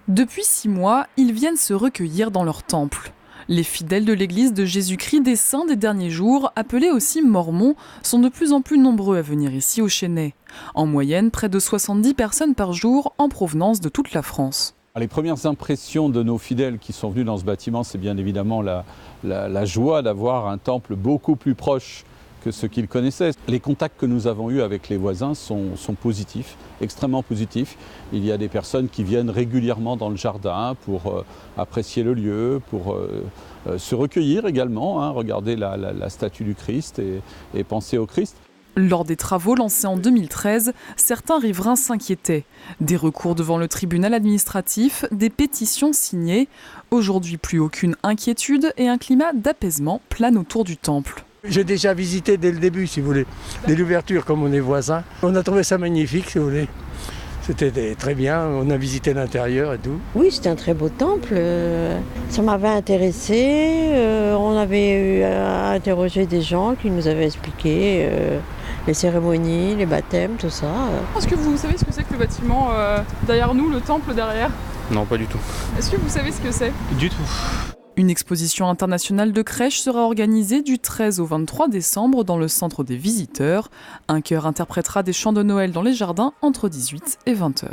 Depuis 6 mois, ils viennent se recueillir dans leur temple. Les fidèles de l'église de Jésus-Christ des Saints des derniers jours, appelés aussi Mormons, sont de plus en plus nombreux à venir ici au Chesnay. En moyenne, près de 70 personnes par jour en provenance de toute la France. Les premières impressions de nos fidèles qui sont venus dans ce bâtiment, c'est bien évidemment la joie d'avoir un temple beaucoup plus proche que ce qu'ils connaissaient. Les contacts que nous avons eus avec les voisins sont positifs, extrêmement positifs. Il y a des personnes qui viennent régulièrement dans le jardin pour apprécier le lieu, pour se recueillir également, regarder la statue du Christ et penser au Christ. Lors des travaux lancés en 2013, certains riverains s'inquiétaient. Des recours devant le tribunal administratif, des pétitions signées. Aujourd'hui, plus aucune inquiétude et un climat d'apaisement plane autour du temple. J'ai déjà visité dès le début, si vous voulez, dès l'ouverture, comme on est voisins. On a trouvé ça magnifique, si vous voulez. C'était très bien, on a visité l'intérieur et tout. Oui, c'était un très beau temple. Ça m'avait intéressé. On avait interrogé des gens qui nous avaient expliqué les cérémonies, les baptêmes, tout ça. Est-ce que vous savez ce que c'est que le bâtiment derrière nous, le temple derrière? Non, pas du tout. Est-ce que vous savez ce que c'est? Du tout. Une exposition internationale de crèches sera organisée du 13 au 23 décembre dans le centre des visiteurs. Un chœur interprétera des chants de Noël dans les jardins entre 18 et 20 h.